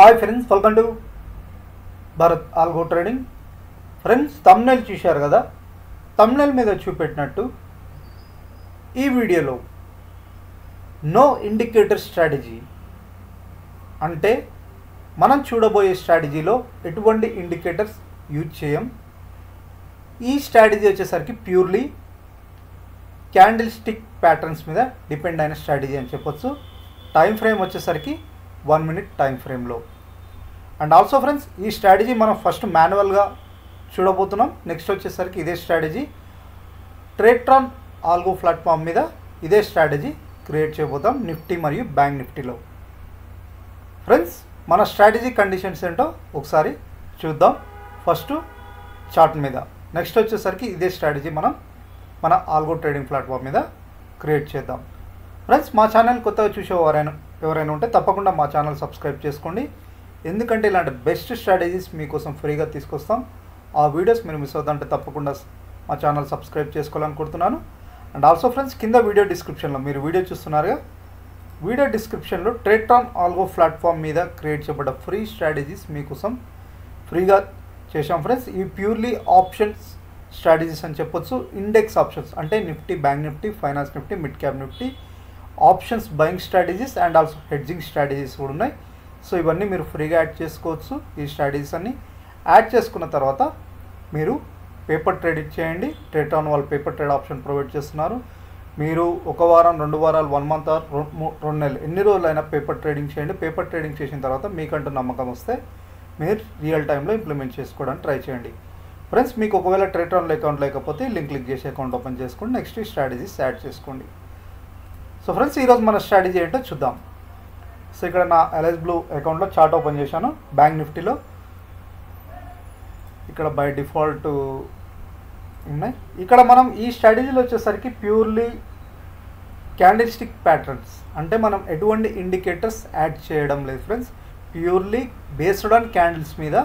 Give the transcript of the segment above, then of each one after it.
Hi friends, welcome to Bharat algo trading. Friends, thumbnail చూశారు కదా. Thumbnail మీద చూపెట్టినట్టు ఈ వీడియోలో నో ఇండికేటర్ స్ట్రాటజీ అంటే మనం చూడబోయే స్ట్రాటజీలో ఎటువంటి ఇండికేటర్స్ యూజ్ చేయం. ఈ స్ట్రాటజీ వచ్చేసరికి ప్యూర్లీ క్యాండిల్ స్టిక్ ప్యాటర్న్స్ మీద డిపెండ్ అయిన స్ట్రాటజీ అని చెప్పొచ్చు. టైం ఫ్రేమ్ వచ్చేసరికి 1 minute టైం ఫ్రేమ్లో. అండ్ ఆల్సో ఫ్రెండ్స్, ఈ స్ట్రాటజీ మనం ఫస్ట్ మాన్యువల్గా చూడబోతున్నాం. నెక్స్ట్ వచ్చేసరికి ఇదే స్ట్రాటజీ ట్రేడ్ట్రాన్ ఆల్గో ప్లాట్ఫామ్ మీద ఇదే స్ట్రాటజీ క్రియేట్ చేయబోతాం నిఫ్టీ మరియు బ్యాంక్ నిఫ్టీలో. ఫ్రెండ్స్, మన స్ట్రాటజీ కండిషన్స్ ఏంటో ఒకసారి చూద్దాం. ఫస్ట్ చార్ట్ మీద, నెక్స్ట్ వచ్చేసరికి ఇదే స్ట్రాటజీ మనం మన ఆల్గో ట్రేడింగ్ ప్లాట్ఫామ్ మీద క్రియేట్ చేద్దాం. ఫ్రెండ్స్, మా ఛానల్ కొత్తగా చూసేవారైనా ఎవరైనా ఉంటే తప్పకుండా మా ఛానల్ సబ్స్క్రైబ్ చేసుకోండి. ఎందుకంటే ఇలాంటి బెస్ట్ స్ట్రాటజీస్ మీకోసం ఫ్రీగా తీసుకొస్తాం. ఆ వీడియోస్ మీరు మిస్ అవుతుంటే తప్పకుండా మా ఛానల్ సబ్స్క్రైబ్ చేసుకోవాలనుకుంటున్నాను. అండ్ ఆల్సో ఫ్రెండ్స్, కింద వీడియో డిస్క్రిప్షన్లో మీరు వీడియో చూస్తున్నారుగా, వీడియో డిస్క్రిప్షన్లో ట్రేడ్ట్రాన్ ఆల్గో ప్లాట్ఫామ్ మీద క్రియేట్ చేయబడ్డ ఫ్రీ స్ట్రాటజీస్ మీకోసం ఫ్రీగా చేశాం. ఫ్రెండ్స్, ఇవి ప్యూర్లీ ఆప్షన్స్ స్ట్రాటజీస్ అని చెప్పొచ్చు. ఇండెక్స్ ఆప్షన్స్ అంటే Nifty, bank Nifty, finance Nifty, mid cap Nifty options buying strategies and also hedging strategies కూడా ఉన్నాయి. సో ఇవన్నీ మీరు ఫ్రీగా యాడ్ చేసుకోవచ్చు. ఈ స్ట్రాటజీస్ అన్ని యాడ్ చేసుకున్న తర్వాత మీరు పేపర్ ట్రేడ్ చేయండి. ట్రేడ్ట్రాన్ వాళ్ళు పేపర్ ట్రేడ్ ఆప్షన్ ప్రొవైడ్ చేస్తున్నారు. మీరు 1 వారం, 2 వారాలు, 1 month ఆర్ 2 నెలలు ఎన్ని రోజులైనా పేపర్ ట్రేడింగ్ చేయండి. పేపర్ ట్రేడింగ్ చేసిన తర్వాత మీకంటూ నమ్మకం వస్తే మీరు రియల్ టైంలో ఇంప్లిమెంట్ చేసుకోవడానికి ట్రై చేయండి. ఫ్రెండ్స్, మీకు ఒకవేళ ట్రేడ్ట్రాన్లో అకౌంట్ లేకపోతే లింక్ క్లిక్ చేసి అకౌంట్ ఓపెన్ చేసుకోండి. నెక్స్ట్ ఈ స్ట్రాటజీస్ యాడ్ చేసుకోండి. సో ఫ్రెండ్స్, ఈరోజు మన స్ట్రాటజీ ఏంటో చూద్దాం. సో ఇక్కడ నా ఎల్ఎస్ బ్లూ అకౌంట్లో చార్ట్ ఓపెన్ చేశాను. బ్యాంక్ నిఫ్టీలో ఇక్కడ బై డిఫాల్ట్ ఉన్నాయి. ఇక్కడ మనం ఈ స్ట్రాటజీలో వచ్చేసరికి ప్యూర్లీ క్యాండిల్ స్టిక్ ప్యాటర్న్స్ అంటే మనం ఎటువంటి ఇండికేటర్స్ యాడ్ చేయడం లేదు. Friends, purely based on candles మీద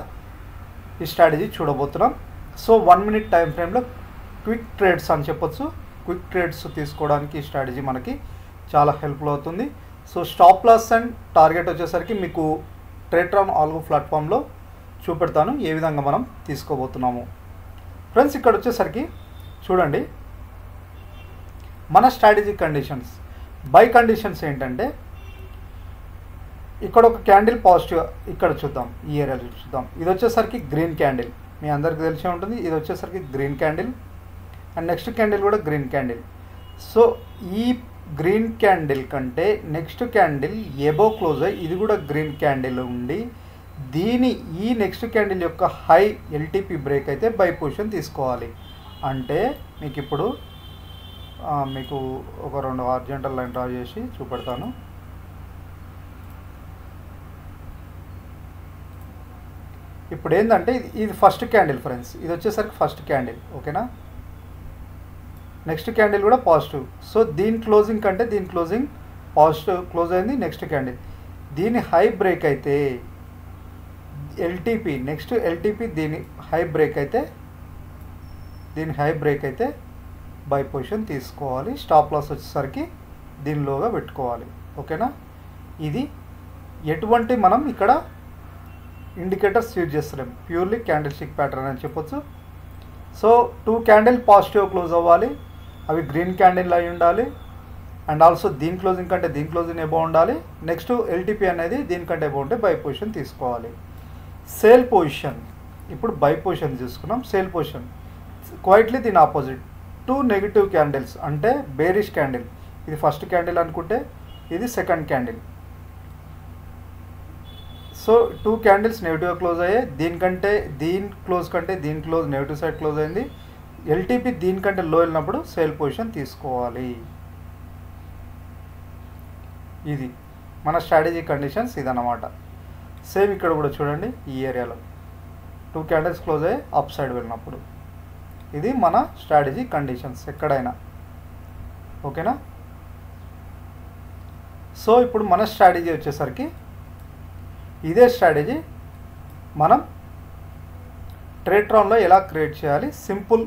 ఈ స్ట్రాటజీ చూడబోతున్నాం. సో 1 minute టైం ఫ్రేమ్లో క్విక్ ట్రేడ్స్ అని చెప్పొచ్చు. క్విక్ ట్రేడ్స్ తీసుకోవడానికి ఈ స్ట్రాటజీ మనకి చాలా హెల్ప్ఫుల్ అవుతుంది. So stop loss and target వచ్చేసరికి మీకు ట్రేడ్ట్రాన్ ఆల్గో ప్లాట్ఫామ్లో చూపెడతాను ఏ విధంగా మనం తీసుకోబోతున్నాము. ఫ్రెండ్స్, ఇక్కడ వచ్చేసరికి చూడండి మన స్ట్రాటజీ కండిషన్స్. బై కండిషన్స్ ఏంటంటే ఇక్కడ ఒక క్యాండిల్ పాజిటివ్, ఇక్కడ చూద్దాం, ఈ ఏరియాలో చూద్దాం. ఇది వచ్చేసరికి గ్రీన్ క్యాండిల్, మీ అందరికీ తెలిసే ఉంటుంది. ఇది వచ్చేసరికి green candle and next candle కూడా గ్రీన్ క్యాండిల్. సో ఈ గ్రీన్ క్యాండిల్ కంటే నెక్స్ట్ క్యాండిల్ ఎబో క్లోజ్ అయ్యి ఇది కూడా గ్రీన్ క్యాండిల్ ఉండి ఈ నెక్స్ట్ క్యాండిల్ యొక్క హై ఎల్టీపీ బ్రేక్ అయితే బై పొజిషన్ తీసుకోవాలి. అంటే మీకు ఇప్పుడు మీకు ఒక 2 హారిజాంటల్ లైన్ డ్రా చేసి చూపెడతాను. ఇప్పుడు ఏంటంటే ఇది ఫస్ట్ క్యాండిల్ ఫ్రెండ్స్, ఇది వచ్చేసరికి ఫస్ట్ క్యాండిల్, ఓకేనా. నెక్స్ట్ క్యాండిల్ కూడా పాజిటివ్. సో దీని క్లోజింగ్ కంటే దీని క్లోజింగ్ పాజిటివ్ క్లోజ్ అయింది. నెక్స్ట్ క్యాండిల్ దీని హై బ్రేక్ అయితే ఎల్టీపీ, నెక్స్ట్ ఎల్టీపీ దీని హై బ్రేక్ అయితే బై పొజిషన్ తీసుకోవాలి. స్టాప్ లాస్ వచ్చేసరికి దీనిలోగా పెట్టుకోవాలి, ఓకేనా. ఇది ఎటువంటి మనం ఇక్కడ ఇండికేటర్స్ యూజ్ చేస్తున్నాం, ప్యూర్లీ క్యాండిల్ స్టిక్ ప్యాటర్న్ అని చెప్పొచ్చు. సో 2 క్యాండిల్ పాజిటివ్ క్లోజ్ అవ్వాలి, అవి గ్రీన్ క్యాండిల్ అయి ఉండాలి. అండ్ ఆల్సో దీని క్లోజింగ్ కంటే దీని క్లోజింగ్ ఎబో ఉండాలి. నెక్స్ట్ ఎల్టీపీ అనేది దీనికంటే ఎబో ఉంటే బై పొజిషన్ తీసుకోవాలి. సేల్ పొజిషన్, ఇప్పుడు బై పొజిషన్ తీసుకున్నాం. సేల్ పొజిషన్ క్వైట్లీ దీని ఆపోజిట్ 2 నెగిటివ్ క్యాండిల్స్ అంటే బేరిష్ క్యాండిల్. ఇది ఫస్ట్ క్యాండిల్ అనుకుంటే ఇది సెకండ్ క్యాండిల్. సో 2 క్యాండిల్స్ నెగిటివ్గా క్లోజ్ అయ్యాయి. దీని క్లోజ్ కంటే దీని క్లోజ్ నెగిటివ్ సైడ్ క్లోజ్ అయింది. ఎల్టీపీ దీనికంటే లో వెళ్ళినప్పుడు సేల్ పొజిషన్ తీసుకోవాలి. ఇది మన స్ట్రాటజీ కండిషన్స్ ఇదన్నమాట. సేమ్ ఇక్కడ కూడా చూడండి, ఈ ఏరియాలో 2 క్యాండిల్స్ క్లోజ్ అయ్యి అప్ సైడ్ వెళ్ళినప్పుడు ఇది మన స్ట్రాటజీ కండిషన్స్ ఎక్కడైనా, ఓకేనా. సో ఇప్పుడు మన స్ట్రాటజీ వచ్చేసరికి ఇదే స్ట్రాటజీ మనం ట్రేడ్ట్రాన్లో ఎలా క్రియేట్ చేయాలి, simple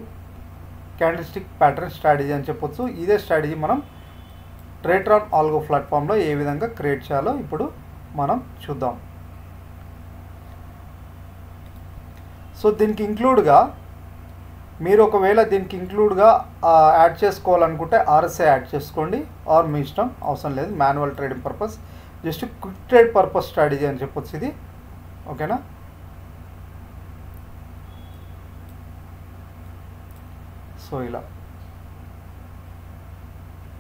candle stick pattern strategy అని చెప్పొచ్చు. ఇదే స్ట్రాటజీ మనం ట్రేడ్ట్రాన్ ఆల్గో ప్లాట్ఫామ్లో ఏ విధంగా క్రియేట్ చేయాలో ఇప్పుడు మనం చూద్దాం. సో దీనికి ఇంక్లూడ్గా మీరు ఒకవేళ దీనికి ఇంక్లూడ్గా యాడ్ చేసుకోవాలనుకుంటే ఆర్ఎస్ఐ యాడ్ చేసుకోండి, ఆర్ మీ ఇష్టం, అవసరం లేదు. Manual trading purpose, just quick trade purpose strategy అని చెప్పొచ్చు ఇది. ఓకేనా. సో ఇలా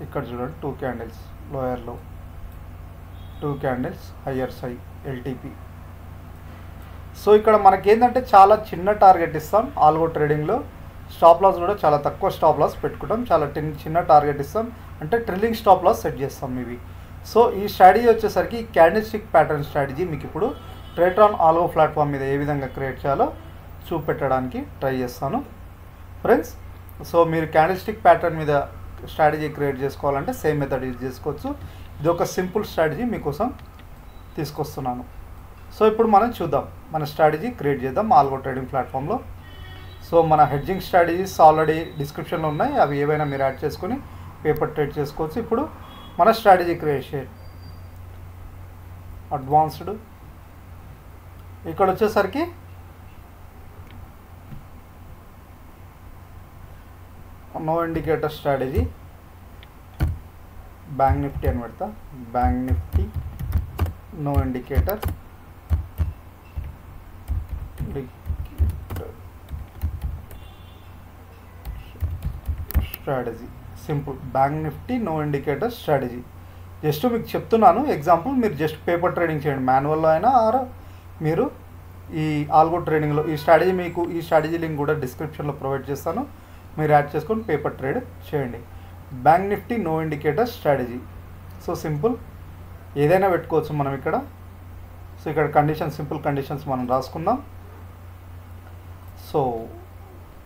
ఇక్కడ చూడండి 2 క్యాండిల్స్ లోయర్లో, 2 క్యాండిల్స్ హయ్యర్ సై ఎల్టీపీ. సో ఇక్కడ మనకేంటంటే చాలా చిన్న టార్గెట్ ఇస్తాం ఆల్గో ట్రేడింగ్లో. స్టాప్ లాస్ కూడా చాలా తక్కువ స్టాప్ లాస్ పెట్టుకుంటాం, చాలా చిన్న టార్గెట్ ఇస్తాం, అంటే ట్రిల్లింగ్ స్టాప్ లాస్ సెట్ చేస్తాం ఇవి. సో ఈ స్ట్రాటజీ వచ్చేసరికి క్యాండిల్స్టిక్ ప్యాటర్న్ స్ట్రాటజీ మీకు ఇప్పుడు ట్రేట్రాన్ ఆల్గో ప్లాట్ఫామ్ మీద ఏ విధంగా క్రియేట్ చేయాలో చూపెట్టడానికి ట్రై చేస్తాను ఫ్రెండ్స్. సో మీరు క్యాండిల్స్టిక్ ప్యాటర్న్ మీద స్ట్రాటజీ క్రియేట్ చేసుకోవాలంటే సేమ్ మెథడ్ యూజ్ చేసుకోవచ్చు. ఇది ఒక సింపుల్ స్ట్రాటజీ మీకోసం తీసుకొస్తున్నాను. సో ఇప్పుడు మనం చూద్దాం, మన స్ట్రాటజీ క్రియేట్ చేద్దాం ఆల్గో ట్రేడింగ్ ప్లాట్ఫామ్లో. సో మన హెడ్జింగ్ స్ట్రాటజీస్ ఆల్రెడీ డిస్క్రిప్షన్లో ఉన్నాయి, అవి ఏవైనా మీరు యాడ్ చేసుకొని పేపర్ ట్రేడ్ చేసుకోవచ్చు. ఇప్పుడు మన స్ట్రాటజీ క్రియేషన్ అడ్వాన్స్డ్, ఇక్కడ వచ్చేసరికి no indicator strategy, bank Nifty అని పెడతా, bank Nifty no indicator strategy, simple bank Nifty no indicator strategy. Just మీకు చెప్తున్నాను ఎగ్జాంపుల్, మీరు జస్ట్ పేపర్ ట్రేడింగ్ చేయండి, మాన్యువల్లో అయినా ఆర్ మీరు ఈ ఆల్గో ట్రేడింగ్లో. ఈ స్ట్రాటజీ మీకు ఈ స్ట్రాటజీ లింక్ కూడా డిస్క్రిప్షన్లో ప్రొవైడ్ చేస్తాను, మీరు యాడ్ చేసుకొని పేపర్ ట్రేడ్ చేయండి. Bank Nifty no indicator strategy. So simple, ఏదైనా పెట్టుకోవచ్చు మనం ఇక్కడ. సో ఇక్కడ కండిషన్, సింపుల్ కండిషన్స్ మనం రాసుకుందాం. సో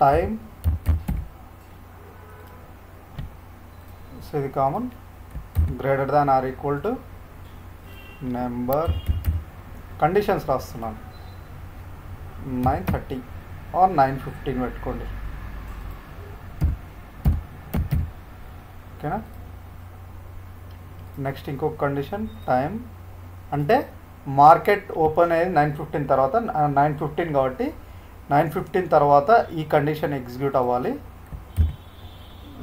టైం, సో ఇది common, greater than or equal to number, conditions రాస్తున్నాను 9:30 ఆర్ 9:15 పెట్టుకోండి. ఓకేనా. నెక్స్ట్ ఇంకొక కండిషన్, టైం అంటే మార్కెట్ ఓపెన్ అయ్యేది 9:15 తర్వాత, 9:15 కాబట్టి 9:15 తర్వాత ఈ కండిషన్ ఎగ్జిక్యూట్ అవ్వాలి.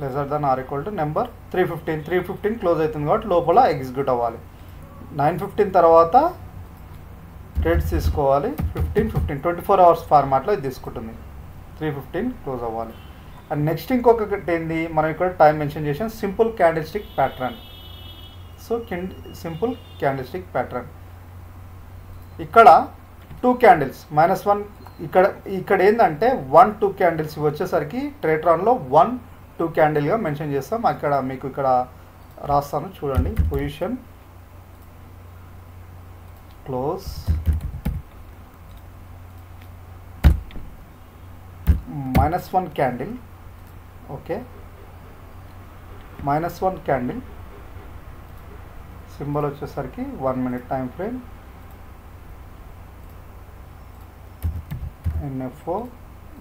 Lesser than or equal to number 315 close అవుతుంది కాబట్టి లోపల ఎగ్జిక్యూట్ అవ్వాలి. 9:15 తర్వాత ట్రేడ్స్ తీసుకోవాలి. 15 24 అవర్స్ ఫార్మాట్లో ఇది తీసుకుంటుంది. 3:15 క్లోజ్ అవ్వాలి. అండ్ నెక్స్ట్ ఇంకొకటి ఏంది, మనం ఇక్కడ టైం మెన్షన్ చేసాం, simple candlestick pattern. So simple candlestick pattern, ఇక్కడ 2 క్యాండిల్స్ -1, ఇక్కడ ఏంటంటే 1-2 క్యాండిల్స్ వచ్చేసరికి ట్రేట్రాన్లో 1-2 క్యాండిల్గా మెన్షన్ చేస్తాం. అక్కడ మీకు ఇక్కడ రాస్తాను చూడండి. Position close -1 candle, okay, -1 candle symbol వచ్చేసరికి 1 minute time frame, NFO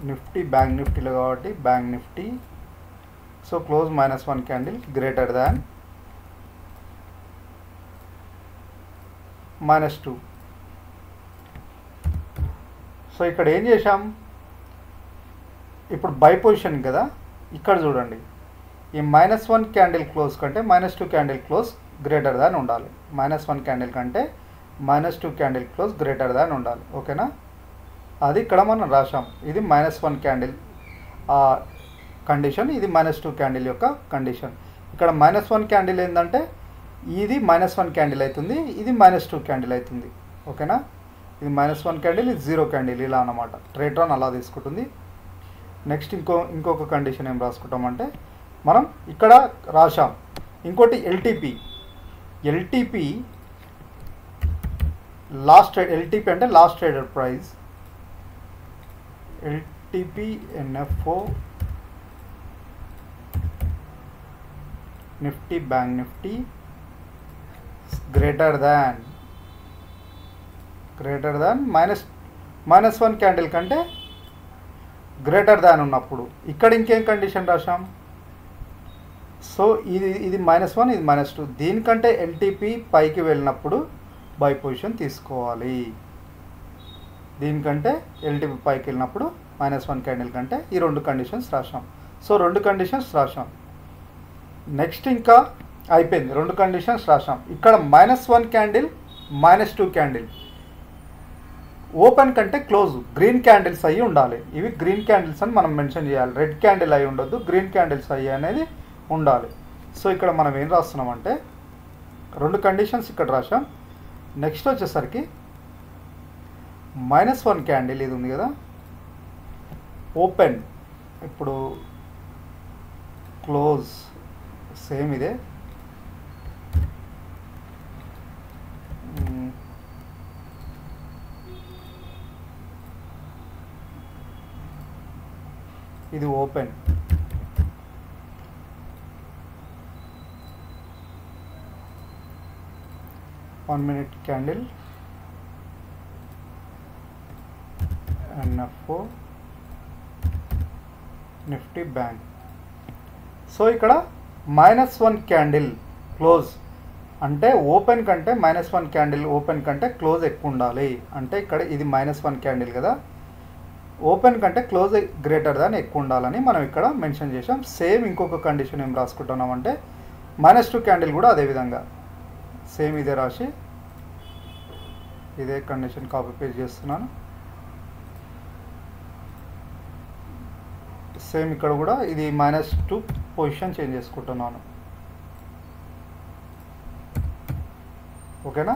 Nifty bank నిఫ్టీలో కాబట్టి bank Nifty. So close -1 candle greater than -2. So ఇక్కడ ఏం చేశాం, ఇప్పుడు బై పొజిషన్ కదా, ఇక్కడ చూడండి ఈ -1 క్యాండిల్ క్లోజ్ కంటే -2 క్యాండిల్ క్లోజ్ గ్రేటర్ దాన్ ఉండాలి. -1 క్యాండిల్ కంటే -2 క్యాండిల్ క్లోజ్ గ్రేటర్ దాన్ ఉండాలి. ఓకేనా, అది ఇక్కడ మనం రాసాం. ఇది -1 క్యాండిల్ కండిషన్, ఇది -2 క్యాండిల్ యొక్క కండిషన్. ఇక్కడ -1 క్యాండిల్ ఏంటంటే ఇది -1 క్యాండిల్ అవుతుంది, ఇది -2 క్యాండిల్ అవుతుంది. ఓకేనా, ఇది -1 క్యాండిల్, ఇది 0 క్యాండిల్, ఇలా అన్నమాట. ట్రేట్రాన్ అలా తీసుకుంటుంది. నెక్స్ట్ ఇంకొక కండిషన్ ఏం రాసుకుంటామంటే, మనం ఇక్కడ రాసాం ఇంకోటి ఎల్టీపీ. ఎల్టీపీ అంటే last traded price. LTP NFO Nifty bank Nifty greater than -1 candle కంటే గ్రేటర్ దాన్ ఉన్నప్పుడు ఇక్కడ ఇంకేం కండిషన్ రాసాం. సో ఇది -1, ఇది -2, దీనికంటే ఎల్టీపీ పైకి వెళ్ళినప్పుడు బై పొజిషన్ తీసుకోవాలి. దీనికంటే ఎల్టీపీ పైకి వెళ్ళినప్పుడు -1 క్యాండిల్ కంటే ఈ 2 కండిషన్స్ రాసాం. సో 2 కండిషన్స్ రాసాం. నెక్స్ట్ ఇంకా అయిపోయింది, 2 కండిషన్స్ రాసాం. ఇక్కడ -1 క్యాండిల్ -2 క్యాండిల్ ఓపెన్ కంటే క్లోజ్ గ్రీన్ క్యాండిల్స్ అయ్యి ఉండాలి. ఇవి గ్రీన్ క్యాండిల్స్ అని మనం మెన్షన్ చేయాలి. రెడ్ క్యాండిల్ అయి ఉండొద్దు, గ్రీన్ క్యాండిల్స్ అయ్యి అనేది ఉండాలి. సో ఇక్కడ మనం ఏం రాస్తున్నామంటే 2 కండిషన్స్ ఇక్కడ రాసాం. నెక్స్ట్ వచ్చేసరికి -1 క్యాండిల్ ఇది ఉంది కదా, ఓపెన్ ఇప్పుడు క్లోజ్ సేమ్ ఇదే. ఇది open, 1 minute candle NFO Nifty bank. So ఇక్కడ -1 క్యాండిల్ క్లోజ్ అంటే ఓపెన్ కంటే -1 క్యాండిల్ ఓపెన్ కంటే క్లోజ్ ఎక్కువ ఉండాలి. అంటే ఇక్కడ ఇది -1 క్యాండిల్ కదా, ఓపెన్ కంటే క్లోజ్ గ్రేటర్ దాన్ ఎక్కువ ఉండాలని మనం ఇక్కడ మెన్షన్ చేసాం. సేమ్ ఇంకొక కండిషన్ ఏం రాసుకుంటున్నామంటే -2 క్యాండిల్ కూడా అదేవిధంగా సేమ్ ఇదే రాసి ఇదే కండిషన్ కాపీ పేస్ట్ చేస్తున్నాను. సేమ్ ఇక్కడ కూడా ఇది -2 పొజిషన్ చేంజ్ చేసుకుంటున్నాను. ఓకేనా,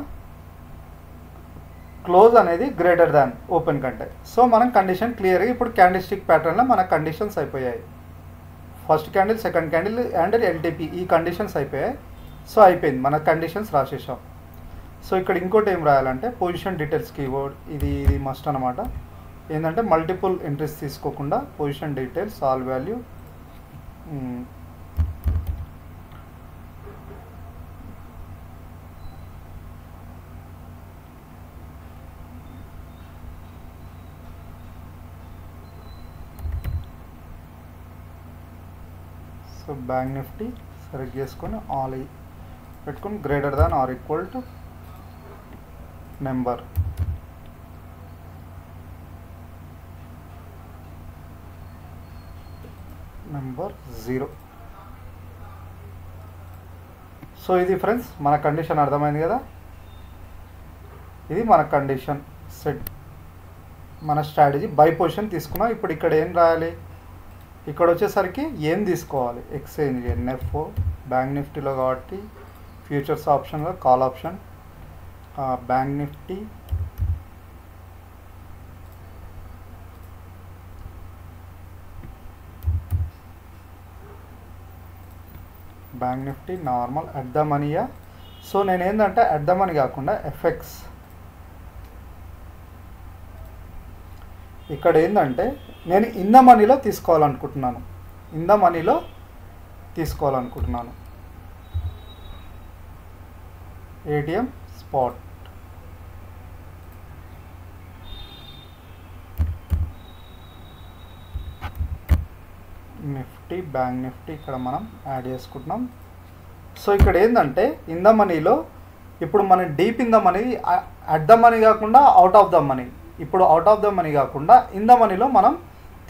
క్లోజ్ అనేది గ్రేటర్ దాన్ ఓపెన్ కంటే. సో మనం కండిషన్ క్లియర్గా ఇప్పుడు క్యాండిల్ స్టిక్ ప్యాటర్న్లో మన కండిషన్స్ అయిపోయాయి. First candle, second candle and LTP ఈ కండిషన్స్ అయిపోయాయి. సో అయిపోయింది, మన కండిషన్స్ రాసేసాం. సో ఇక్కడ ఇంకోటి ఏం రాయాలంటే పొజిషన్ డీటెయిల్స్ కీవర్డ్ ఇది మస్ట్ అనమాట. ఏంటంటే మల్టిపుల్ ఎంట్రీస్ తీసుకోకుండా position details all value so bank Nifty select చేసుకొని ఆల్ పెట్టుకొని greater than or equal to number number 0. So ఇది ఫ్రెండ్స్ మన కండిషన్ అర్థమైంది కదా. ఇది మన కండిషన్ సెట్, మన స్ట్రాటజీ బై పొజిషన్ తీసుకున్నాం. ఇప్పుడు ఇక్కడ ఏం రాయాలి, ఇక్కడ వచ్చేసరికి ఏం తీసుకోవాలి, ఎక్స్చేంజ్ NFO బ్యాంక్ నిఫ్టీలో కాబట్టి ఫ్యూచర్స్ ఆప్షన్లో call option bank Nifty normal at the మనీయా. సో నేను ఏంటంటే అట్ ద మనీ కాకుండా ఎఫ్ఎక్స్ ఇక్కడ ఏంటంటే నేను ఇన్ ద మనీలో తీసుకోవాలనుకుంటున్నాను. ATM spot Nifty bank Nifty ఇక్కడ మనం యాడ్ చేసుకుంటున్నాం. సో ఇక్కడ ఏంటంటే ఇన్ ద మనీలో ఇప్పుడు మనం deep in the money at the money కాకుండా అవుట్ ఆఫ్ ద మనీ, ఇప్పుడు అవుట్ ఆఫ్ ద మనీ కాకుండా ఇన్ ద మనీలో మనం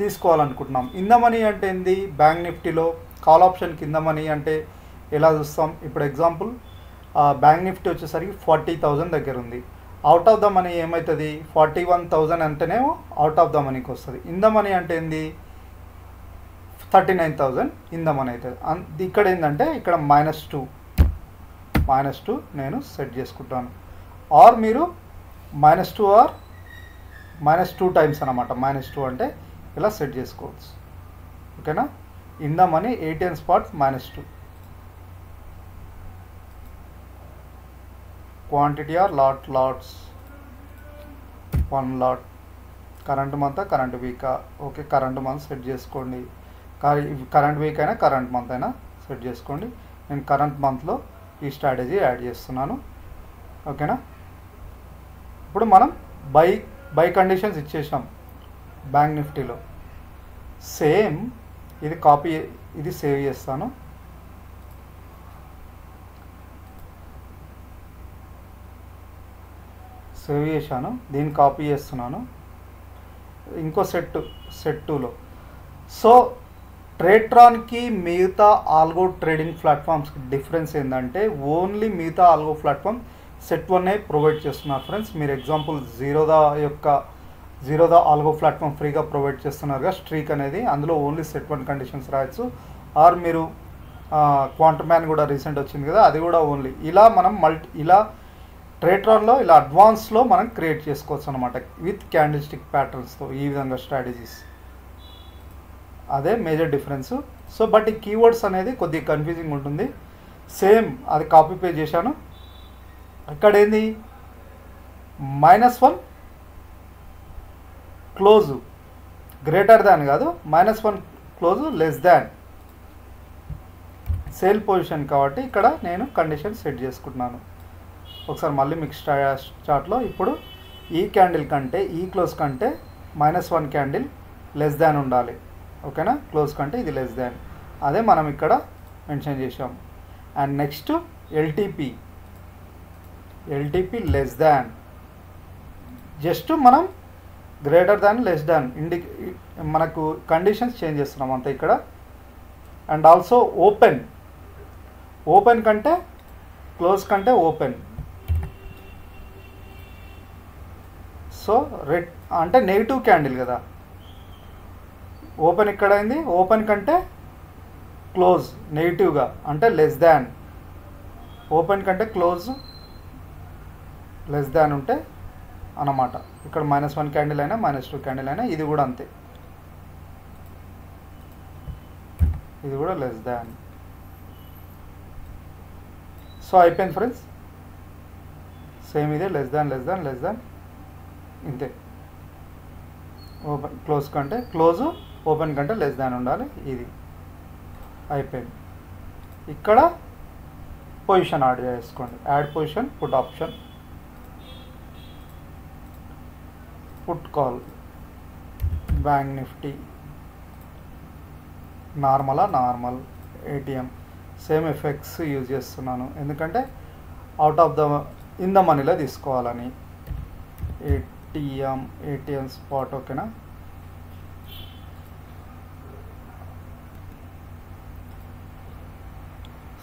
తీసుకోవాలనుకుంటున్నాం. ఇన్ ద మనీ అంటే ఏంది, బ్యాంక్ నిఫ్టీలో కాల్ ఆప్షన్ కింద మనీ అంటే ఎలా చూస్తాం. ఇప్పుడు ఎగ్జాంపుల్ బ్యాంక్ నిఫ్టీ వచ్చేసరికి 40,000 దగ్గర ఉంది. అవుట్ ఆఫ్ ద మనీ ఏమవుతుంది, 41,000 అంటేనేమో అవుట్ ఆఫ్ ద మనీకి వస్తుంది. ఇన్ ద మనీ అంటే ఏంది 39,000 ఇన్ ద మనీ అవుతుంది. ఇక్కడ ఏంటంటే ఇక్కడ -2 నేను సెట్ చేసుకుంటాను. ఆర్ మీరు -2 ఆర్ -2 టైమ్స్ అనమాట. -2 అంటే ఇలా సెట్ చేసుకోవచ్చు. ఓకేనా, in the money ATM spot -2 quantity or lots 1 lot current month current వీకా. ఓకే, కరెంట్ మంత్ సెట్ చేసుకోండి. కరెంట్ వీక్ అయినా కరెంట్ మంత్ అయినా సెట్ చేసుకోండి. నేను కరెంట్ మంత్లో ఈ స్ట్రాటజీ యాడ్ చేస్తున్నాను. ఓకేనా, ఇప్పుడు మనం బై కండిషన్స్ ఇచ్చేసాం బ్యాంక్ నిఫ్టీలో. సేమ్ ఇది కాపీ, ఇది సేవ్ చేస్తాను. సేవ్ చేశాను, దీన్ని కాపీ చేస్తున్నాను. ఇంకో సెట్ 2లో. సో ట్రేట్రాన్కి మిగతా ఆల్గో ట్రేడింగ్ ప్లాట్ఫామ్స్కి డిఫరెన్స్ ఏంటంటే ఓన్లీ మిగతా ఆల్గో ప్లాట్ఫామ్ సెట్ 1 ప్రొవైడ్ చేస్తున్నారు ఫ్రెండ్స్. మీరు ఎగ్జాంపుల్ జీరోదా ఆల్గో ప్లాట్ఫామ్ ఫ్రీగా ప్రొవైడ్ చేస్తున్నారుగా స్ట్రీక్ అనేది, అందులో ఓన్లీ సెట్ 1 కండిషన్స్ రాయొచ్చు. ఆర్ మీరు క్వాంటమ్యాన్ కూడా రీసెంట్ వచ్చింది కదా, అది కూడా ఓన్లీ ఇలా మనం ఇలా ట్రేట్రాన్లో ఇలా అడ్వాన్స్లో మనం క్రియేట్ చేసుకోవచ్చు అనమాట విత్ క్యాండిల్స్టిక్ ప్యాటర్న్స్తో. ఈ విధంగా స్ట్రాటజీస్, అదే మేజర్ డిఫరెన్స్. సో బట్ ఈ కీవర్డ్స్ అనేది కొద్దిగా కన్ఫ్యూజింగ్ ఉంటుంది. సేమ్ అది కాపీ పేస్ట్ చేశాను. ఇక్కడ ఏంది -1 క్లోజు గ్రేటర్ దాన్ కాదు, -1 close less than sale position కాబట్టి ఇక్కడ నేను కండిషన్ సెట్ చేసుకుంటున్నాను. ఒకసారి మళ్ళీ మీకు చార్ట్లో ఇప్పుడు ఈ క్యాండిల్ కంటే ఈ క్లోజ్ కంటే -1 క్యాండిల్ లెస్ దాన్ ఉండాలి. ఓకేనా, క్లోజ్ కంటే ఇది లెస్ దాన్, అదే మనం ఇక్కడ మెన్షన్ చేసాం. And next LTP less than, just మనం గ్రేటర్ దాన్ లెస్ దాన్ మనకు కండిషన్స్ చేంజ్ చేస్తున్నాం అంతే ఇక్కడ. అండ్ ఆల్సో ఓపెన్ కంటే క్లోజ్ కంటే ఓపెన్. సో రెడ్ అంటే నెగిటివ్ క్యాండిల్ కదా, ఓపెన్ ఇక్కడ అయింది, ఓపెన్ కంటే క్లోజ్ నెగిటివ్గా అంటే లెస్ దాన్, ఓపెన్ కంటే క్లోజ్ లెస్ దాన్ ఉంటే అన్నమాట. ఇక్కడ -1 క్యాండిల్ అయినా -2 క్యాండిల్ అయినా ఇది కూడా అంతే, ఇది కూడా లెస్ దాన్. సో అయిపోయింది ఫ్రెండ్స్, సేమ్ ఇదే లెస్ దాన్ ఇంతే. ఓపెన్ క్లోజ్ కంటే క్లోజు, ఓపెన్ కంటే లెస్ దాన్ ఉండాలి, ఇది అయిపోయింది. ఇక్కడ పొజిషన్ యాడ్ చేసుకోండి, add position put option, put call bank Nifty normal ATM. Same effects use చేస్తున్నాను ఎందుకంటే out of the in the మనీలో తీసుకోవాలని. ATM spot. ఓకేనా,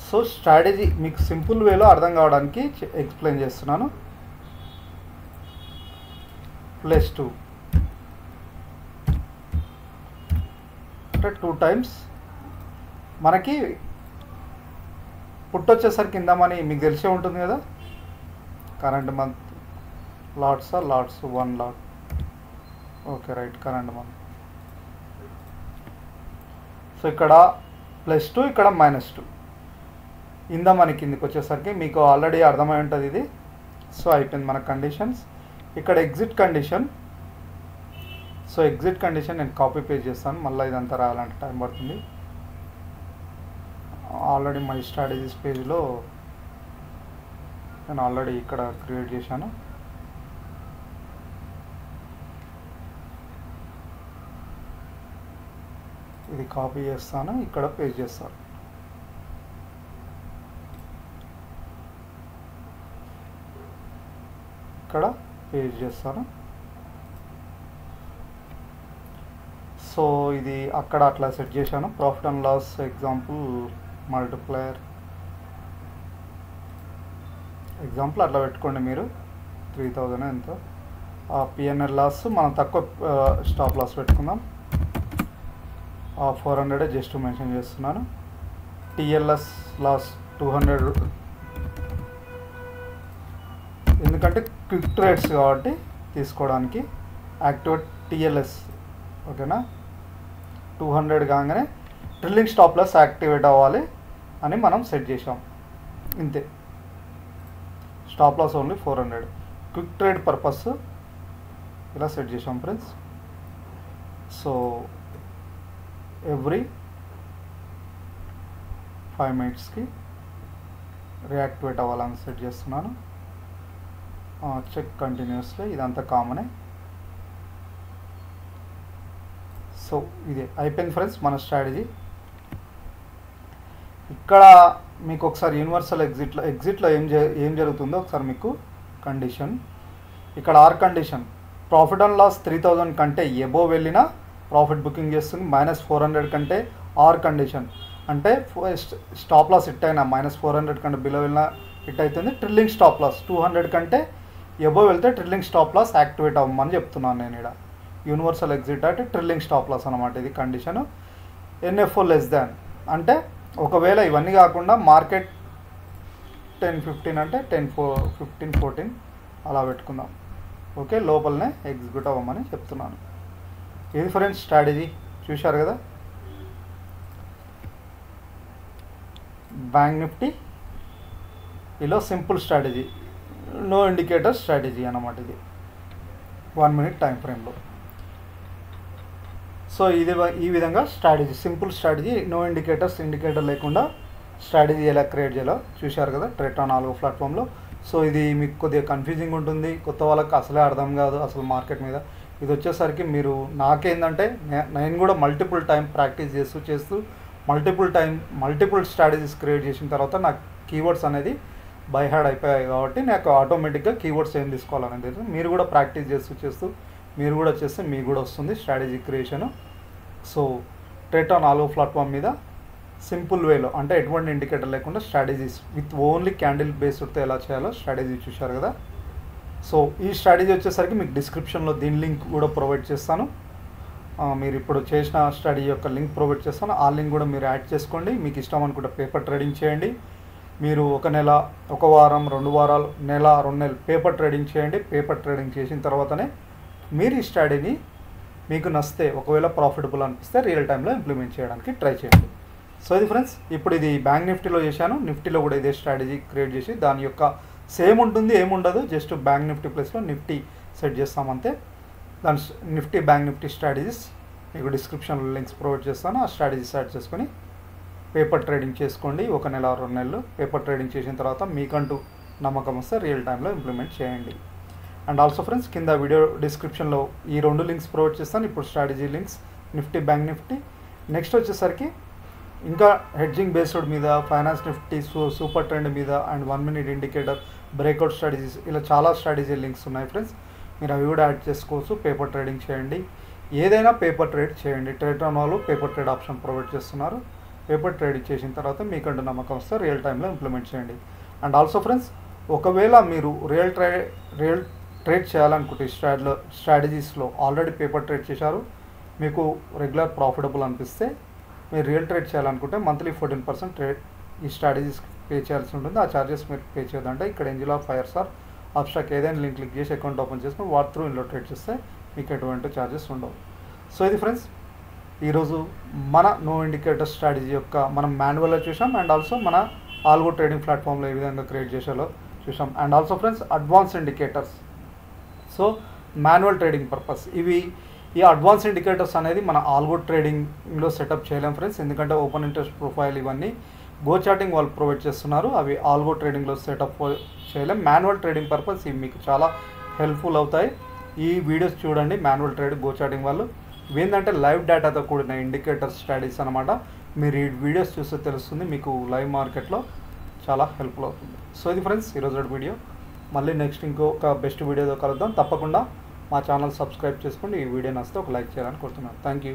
సో స్ట్రాటజీ మీకు సింపుల్ వేలో అర్థం కావడానికి ఎక్స్ప్లెయిన్ చేస్తున్నాను. +2 అంటే 2 times మనకి పుట్ వచ్చేసరికి కిందమని మీకు తెలిసే ఉంటుంది కదా. Current month LADS 1 lot. Okay right, current month. So ఇక్కడ +2 ఇక్కడ -2 ఇందమని కిందికి వచ్చేసరికి మీకు ఆల్రెడీ అర్థమై ఉంటుంది ఇది. సో అయిపోయింది మన కండిషన్స్. ఇక్కడ exit condition. So exit condition నేను కాపీ పేస్ట్ చేస్తాను, మళ్ళీ ఇదంతా రాయాలంటే టైం పడుతుంది. ఆల్రెడీ మై స్ట్రాటజీస్ పేజ్లో నేను ఆల్రెడీ ఇక్కడ క్రియేట్ చేశాను. ఇది కాపీ చేస్తాను, ఇక్కడ పేస్ట్ చేస్తాను. ఇక్కడ పేస్ట్ చేస్తాను. సో ఇది అక్కడ అట్లా సెట్ చేశాను. Profit and loss example multiplier example అట్లా పెట్టుకోండి మీరు. 3000 ఎంతో. పిఎన్ఎల్ లాస్ మనం తక్కువ స్టాప్ లాస్ పెట్టుకుందాం. 400 జస్ట్ మెన్షన్ చేస్తున్నాను. టిఎల్ఎస్ లాస్ 200 ఎందుకంటే క్విక్ ట్రేడ్స్ కాబట్టి తీసుకోవడానికి. Activate TLS. ఓకేనా, 200 కాగానే ట్రిల్లింగ్ స్టాప్ లాస్ యాక్టివేట్ అవ్వాలి అని మనం సెట్ చేసాం, ఇంతే. Stop loss only 400. Quick trade purpose ఇలా సెట్ చేసాం ఫ్రెండ్స్. సో ఎవ్రీ 5 minutesకి రియాక్టివేట్ అవ్వాలని సెట్ చేస్తున్నాను. చెక్ కంటిన్యూస్లీ, ఇదంతా కామనే. సో ఇదే అయిపోయింది ఫ్రెండ్స్ మన స్ట్రాటజీ. ఇక్కడ మీకు ఒకసారి యూనివర్సల్ ఎగ్జిట్లో ఏం జరుగుతుందో ఒకసారి మీకు కండిషన్. ఇక్కడ or condition profit and loss 3000 కంటే ఎబో వెళ్ళినా ప్రాఫిట్ బుకింగ్ చేస్తుంది. -400 కంటే ఆర్ కండిషన్ అంటే స్టాప్ లాస్ హిట్ అయినా -400 కంటే బిలో వెళ్ళినా హిట్ అవుతుంది. ట్రిల్లింగ్ స్టాప్ లాస్ 200 కంటే ఎబో వెళ్తే ట్రిల్లింగ్ స్టాప్ లాస్ యాక్టివేట్ అవ్వమని చెప్తున్నాను నేను ఇక్కడ. యూనివర్సల్ ఎగ్జిట్ అంటే ట్రిల్లింగ్ స్టాప్ లాస్ అనమాట ఇది కండిషను. NFO లెస్ దాన్ అంటే ఒకవేళ ఇవన్నీ కాకుండా మార్కెట్ 10-15 అంటే 10-15-14 అలా పెట్టుకుందాం. ఓకే, లోపలనే ఎగ్జిక్యూట్ అవ్వమని చెప్తున్నాను. ఇది ఫ్రెండ్స్ స్ట్రాటజీ చూశారు కదా. బ్యాంక్ నిఫ్టీ ఇలా simple strategy, no indicator strategy అన్నమాట ఇది 1 మినిట్ టైం ఫ్రేమ్లో. సో ఇది ఈ విధంగా strategy, simple strategy, no indicator లేకుండా స్ట్రాటజీ ఎలా క్రియేట్ చేయాలో చూశారు కదా ట్రెటాన్ ఆల్గో ప్లాట్ఫామ్లో. సో ఇది మీకు కొద్దిగా కన్ఫ్యూజింగ్ ఉంటుంది, కొత్త వాళ్ళకి అసలే అర్థం కాదు అసలు మార్కెట్ మీద. ఇది వచ్చేసరికి మీరు నాకేందంటే నేను కూడా మల్టిపుల్ టైం ప్రాక్టీస్ చేస్తూ మల్టిపుల్ స్ట్రాటజీస్ క్రియేట్ చేసిన తర్వాత నాకు కీవర్డ్స్ అనేది బై హార్డ్ అయిపోయాయి కాబట్టి నాకు ఆటోమేటిక్గా కీవర్డ్స్ ఏం తీసుకోవాలనేది మీరు కూడా ప్రాక్టీస్ చేస్తూ మీరు కూడా చేస్తే మీకు కూడా వస్తుంది strategy creation. So Tradetron algo platform మీద సింపుల్ వేలో అంటే ఎటువంటి ఇండికేటర్ లేకుండా స్ట్రాటజీస్ విత్ ఓన్లీ క్యాండిల్ బేస్డ్తో ఎలా చేయాలో స్ట్రాటజీ చూశారు కదా. సో ఈ స్ట్రాటజీ వచ్చేసరికి మీకు డిస్క్రిప్షన్లో దీని లింక్ కూడా ప్రొవైడ్ చేస్తాను. మీరు ఇప్పుడు చేసిన స్ట్రాటజీ యొక్క లింక్ ప్రొవైడ్ చేస్తాను. ఆ లింక్ కూడా మీరు యాడ్ చేసుకోండి. మీకు ఇష్టం అనుకుంటే పేపర్ ట్రేడింగ్ చేయండి. మీరు 1 నెల, 1 వారం, 2 వారాలు, నెల, 2 నెలలు పేపర్ ట్రేడింగ్ చేయండి. పేపర్ ట్రేడింగ్ చేసిన తర్వాతనే మీరు ఈ స్ట్రాటజీని మీకు నచ్చితే ఒకవేళ ప్రాఫిటబుల్ అనిపిస్తే రియల్ టైంలో ఇంప్లిమెంట్ చేయడానికి ట్రై చేయండి. సో ఇది ఫ్రెండ్స్, ఇప్పుడు ఇది బ్యాంక్ నిఫ్టీలో చేశాను. నిఫ్టీలో కూడా ఇదే స్ట్రాటజీ క్రియేట్ చేసి దాని యొక్క సేమ్ ఉంటుంది, ఏముండదు, జస్ట్ బ్యాంక్ నిఫ్టీ ప్లేస్లో నిఫ్టీ సెట్ చేస్తామంతే. దాని నిఫ్టీ బ్యాంక్ నిఫ్టీ స్ట్రాటజీస్ మీకు డిస్క్రిప్షన్లో లింక్స్ ప్రొవైడ్ చేస్తాను. ఆ స్ట్రాటజీస్ యాడ్ చేసుకొని పేపర్ ట్రేడింగ్ చేసుకోండి. 1 నెల, 2 నెలలు పేపర్ ట్రేడింగ్ చేసిన తర్వాత మీకంటూ నమ్మకం వస్తే రియల్ టైంలో ఇంప్లిమెంట్ చేయండి. అండ్ ఆల్సో ఫ్రెండ్స్, కింద వీడియో డిస్క్రిప్షన్లో ఈ 2 లింక్స్ ప్రొవైడ్ చేస్తాను. ఇప్పుడు strategy links Nifty bank Nifty. Next వచ్చేసరికి ఇంకా హెడ్జింగ్ బేస్డ్ మీద, ఫైనాన్స్ నిఫ్టీ, సూపర్ ట్రెండ్ మీద and 1 minute indicator, breakout strategies, ఇలా చాలా స్ట్రాటజీ లింక్స్ ఉన్నాయి ఫ్రెండ్స్. మీరు అవి కూడా యాడ్ చేసుకోవచ్చు. పేపర్ ట్రేడింగ్ చేయండి, ఏదైనా పేపర్ ట్రేడ్ చేయండి. ట్రెటాన్ వాళ్ళు పేపర్ ట్రేడ్ ఆప్షన్ ప్రొవైడ్ చేస్తున్నారు. పేపర్ ట్రేడింగ్ చేసిన తర్వాత మీకంటూ నమ్మకం వస్తే రియల్ టైంలో ఇంప్లిమెంట్ చేయండి. అండ్ ఆల్సో ఫ్రెండ్స్, ఒకవేళ మీరు రియల్ ట్రేడ్ చేయాలనుకుంటే స్ట్రాటజీస్లో ఆల్రెడీ పేపర్ ట్రేడ్ చేశారు, మీకు రెగ్యులర్ ప్రాఫిటబుల్ అనిపిస్తే మీరు రియల్ ట్రేడ్ చేయాలనుకుంటే మంత్లీ 14% ట్రేడ్ ఈ స్ట్రాటజీస్ పే చేయాల్సి ఉంటుంది. ఆ ఛార్జెస్ మీరు పే చేయదంటే ఇక్కడ Angel of Fyers or Upstox ఏదైనా లింక్ క్లిక్ చేసి అకౌంట్ ఓపెన్ చేసుకుని వాటి త్రూ ఇందులో ట్రేడ్ చేస్తే మీకు ఎటువంటి ఛార్జెస్ ఉండవు. సో ఇది ఫ్రెండ్స్, ఈరోజు మన నో ఇండికేటర్ స్ట్రాటజీ యొక్క మనం మాన్యువల్లో చూసాం అండ్ ఆల్సో మన ఆల్గో ట్రేడింగ్ ప్లాట్ఫామ్లో ఏ విధంగా క్రియేట్ చేసాలో చూసాం. And also friends, advance indicators, so manual trading purpose ఈ అడ్వాన్స్ ఇండికేటర్స్ అనేది మన ఆల్గో ట్రేడింగ్లో సెటప్ చేయలేం ఫ్రెండ్స్, ఎందుకంటే ఓపెన్ ఇంట్రెస్ట్ ప్రొఫైల్ ఇవన్నీ గో చార్టింగ్ వాళ్ళు ప్రొవైడ్ చేస్తున్నారు. అవి ఆల్గో ట్రేడింగ్లో సెటప్ చేయలేం. మాన్యువల్ ట్రేడింగ్ పర్పస్ ఇవి మీకు చాలా హెల్ప్ఫుల్ అవుతాయి. ఈ వీడియోస్ చూడండి, మాన్యువల్ ట్రేడ్ గో చార్టింగ్ వాళ్ళు ఏంటంటే లైవ్ డేటాతో కూడిన ఇండికేటర్ స్ట్రాటజీస్ అనమాట. మీరు ఈ వీడియోస్ చూస్తే తెలుస్తుంది, మీకు లైవ్ మార్కెట్లో చాలా హెల్ప్ఫుల్ అవుతుంది. సో ఇది ఫ్రెండ్స్ ఈరోజు వీడియో. మళ్ళీ నెక్స్ట్ ఇంకొక బెస్ట్ వీడియోతో కలుద్దాం. తప్పకుండా మా ఛానల్ సబ్స్క్రైబ్ చేసుకోండి. ఈ వీడియో నచ్చితే ఒక లైక్ చేయాలని కోరుతున్నాను. Thank you.